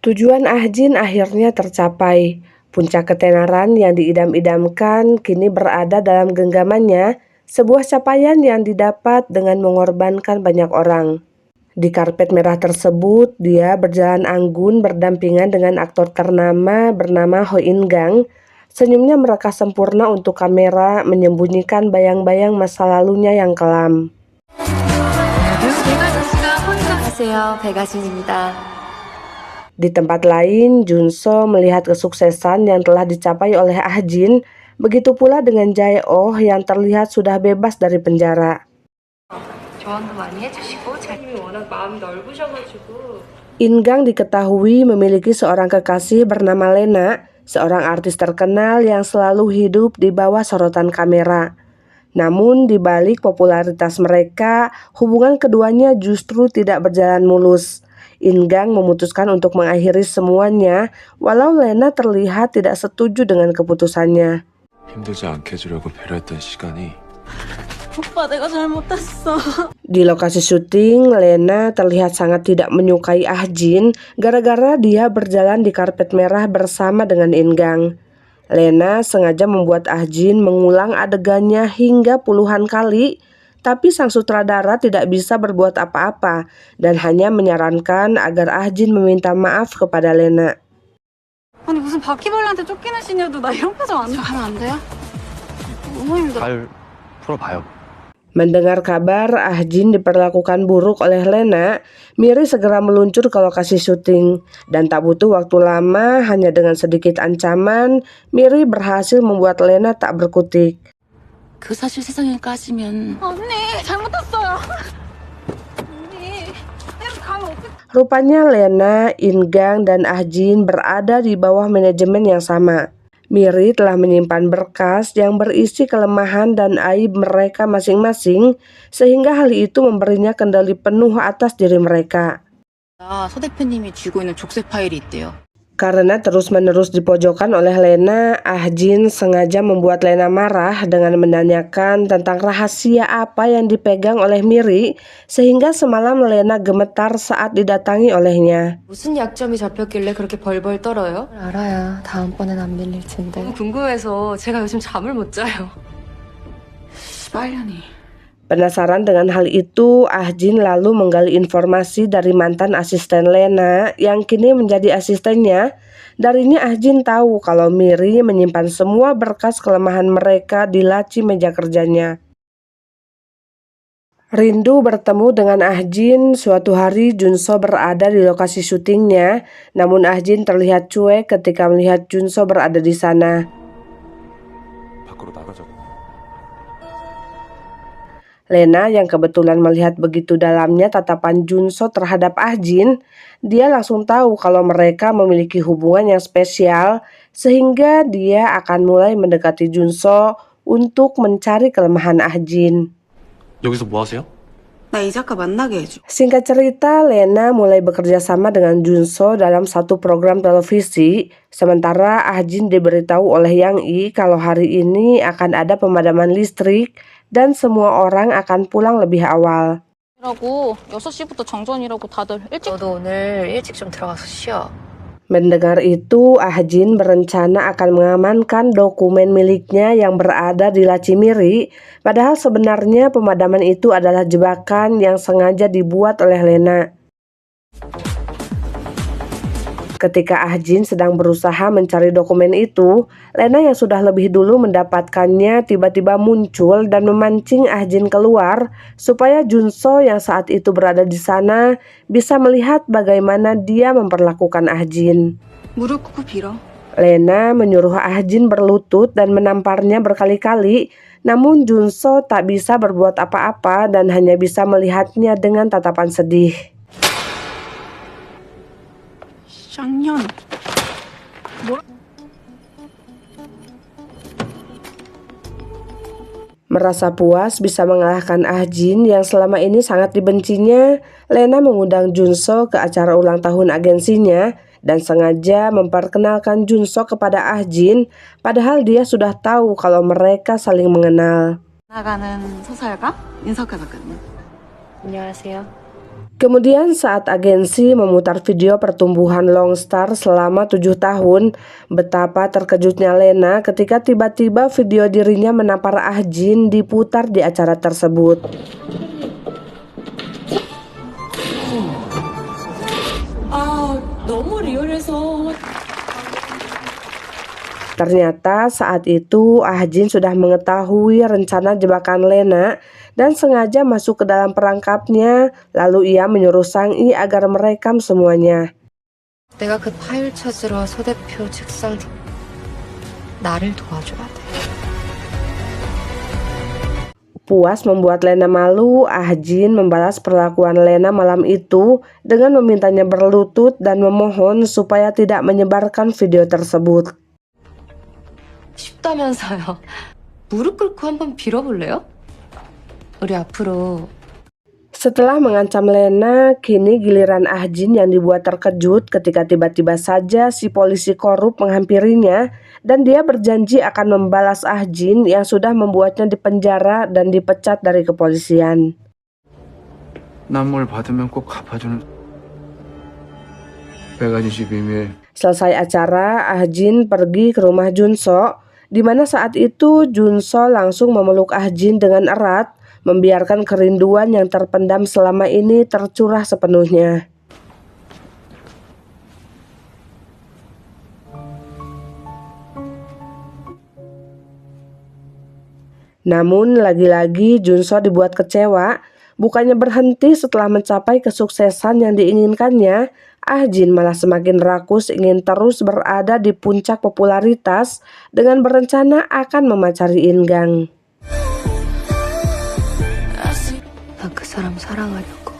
Tujuan Ahjin akhirnya tercapai. Puncak ketenaran yang diidam-idamkan kini berada dalam genggamannya, sebuah capaian yang didapat dengan mengorbankan banyak orang. Di karpet merah tersebut, dia berjalan anggun berdampingan dengan aktor ternama bernama Ho In Gang. Senyumnya merekah sempurna untuk kamera, menyembunyikan bayang-bayang masa lalunya yang kelam. 안녕하세요, 백아진입니다. Di tempat lain, Junso melihat kesuksesan yang telah dicapai oleh Ahjin, begitu pula dengan Jae-oh yang terlihat sudah bebas dari penjara. 조언도 많이 해주시고 자님이 워낙 마음이 넓으셔가지고. In-gang diketahui memiliki seorang kekasih bernama Lena, seorang artis terkenal yang selalu hidup di bawah sorotan kamera. Namun di balik popularitas mereka, hubungan keduanya justru tidak berjalan mulus. In-gang memutuskan untuk mengakhiri semuanya, walau Lena terlihat tidak setuju dengan keputusannya. 힘들지 않게 해주려고 배려했던 시간이 오빠 내가 잘못했어. Di lokasi syuting, Lena terlihat sangat tidak menyukai Ahjin gara-gara dia berjalan di karpet merah bersama dengan In-gang. Lena sengaja membuat Ahjin mengulang adegannya hingga puluhan kali, tapi sang sutradara tidak bisa berbuat apa-apa dan hanya menyarankan agar Ahjin meminta maaf kepada Lena. 아니 무슨 바퀴벌레한테 쫓기는 시녀도 나 이런 표정 안 하면 안 돼요? 너무 힘들어. 잘 풀어봐요. Mendengar kabar Ahjin diperlakukan buruk oleh Lena, Miri segera meluncur ke lokasi syuting. Dan tak butuh waktu lama, hanya dengan sedikit ancaman, Miri berhasil membuat Lena tak berkutik. 그 사실 세상에 까지면 언니 잘못했어요. 언니 이렇게 가면 어떡해. Rupanya Lena, In-gang, dan Ahjin berada di bawah manajemen yang sama. Miri telah menyimpan berkas yang berisi kelemahan dan aib mereka masing-masing, sehingga hal itu memberinya kendali penuh atas diri mereka. 서 대표님이 쥐고 있는 족쇄 파일이 있대요. Karena terus-menerus dipojokkan oleh Lena, Ahjin sengaja membuat Lena marah dengan menanyakan tentang rahasia apa yang dipegang oleh Miri, sehingga semalam Lena gemetar saat didatangi olehnya. 무슨 약점이 잡혔길래 그렇게 벌벌 떨어요? 알아야 다음번엔 안 밀릴 텐데. 너무 궁금해서 제가 요즘 잠을 못 자요. 빨려니. Penasaran dengan hal itu, Ahjin lalu menggali informasi dari mantan asisten Lena yang kini menjadi asistennya. Darinya Ahjin tahu kalau Miri menyimpan semua berkas kelemahan mereka di laci meja kerjanya. Rindu bertemu dengan Ahjin, suatu hari Junso berada di lokasi syutingnya, namun Ahjin terlihat cuek ketika melihat Junso berada di sana. 밖으로 나가자고. Lena yang kebetulan melihat begitu dalamnya tatapan Junso terhadap Ahjin, dia langsung tahu kalau mereka memiliki hubungan yang spesial, sehingga dia akan mulai mendekati Junso untuk mencari kelemahan Ahjin. 여기서 뭐 하세요? 나 이 작가 만나게 해줘. Singkat cerita, Lena mulai bekerja sama dengan Junso dalam satu program televisi, sementara Ahjin diberitahu oleh Yang I kalau hari ini akan ada pemadaman listrik dan semua orang akan pulang lebih awal. 라고 6시부터 정전이라고 다들 일찍. 너도 오늘 일찍 좀 들어가서 쉬어. Mendengar itu, Ahjin berencana akan mengamankan dokumen miliknya yang berada di laci Miri, padahal sebenarnya pemadaman itu adalah jebakan yang sengaja dibuat oleh Lena. Ketika Ahjin sedang berusaha mencari dokumen itu, Lena yang sudah lebih dulu mendapatkannya tiba-tiba muncul dan memancing Ahjin keluar supaya Junso yang saat itu berada di sana bisa melihat bagaimana dia memperlakukan Ahjin. 무릎 꿇고 빌어. Lena menyuruh Ahjin berlutut dan menamparnya berkali-kali, namun Junso tak bisa berbuat apa-apa dan hanya bisa melihatnya dengan tatapan sedih. 쌍년. Merasa puas bisa mengalahkan Ahjin yang selama ini sangat dibencinya, Lena mengundang Junso ke acara ulang tahun agensinya dan sengaja memperkenalkan Junso kepada Ahjin, padahal dia sudah tahu kalau mereka saling mengenal. 나가는 소설가 윤석화 작가님. 안녕하세요. Kemudian saat agensi memutar video pertumbuhan Longstar selama 7 tahun, betapa terkejutnya Lena ketika tiba-tiba video dirinya menampar Ah Jin diputar di acara tersebut. Ternyata saat itu Ah Jin sudah mengetahui rencana jebakan Lena dan sengaja masuk ke dalam perangkapnya, lalu ia menyuruh Sang I agar merekam semuanya. 내가 그 파일 찾으러 서 대표 책상 나를 도와줘야 돼. Puas membuat Lena malu, Ah Jin membalas perlakuan Lena malam itu dengan memintanya berlutut dan memohon supaya tidak menyebarkan video tersebut. 쉽다면서요. 무릎 꿇고 한번 빌어볼래요? 우리 앞으로 Setelah mengancam Lena, kini giliran Ah Jin yang dibuat terkejut ketika tiba-tiba saja si polisi korup menghampirinya dan dia berjanji akan membalas Ah Jin yang sudah membuatnya dipenjara dan dipecat dari kepolisian. 난 뭘 받으면 꼭 갚아주는 100가지 비밀. Selesai acara, Ah Jin pergi ke rumah Junso, di mana saat itu Junso langsung memeluk Ah Jin dengan erat, membiarkan kerinduan yang terpendam selama ini tercurah sepenuhnya. Namun lagi-lagi Junso dibuat kecewa, bukannya berhenti setelah mencapai kesuksesan yang diinginkannya, Ah Jin malah semakin rakus ingin terus berada di puncak popularitas dengan berencana akan memacari Ingang. 나 그 사람 사랑하려고.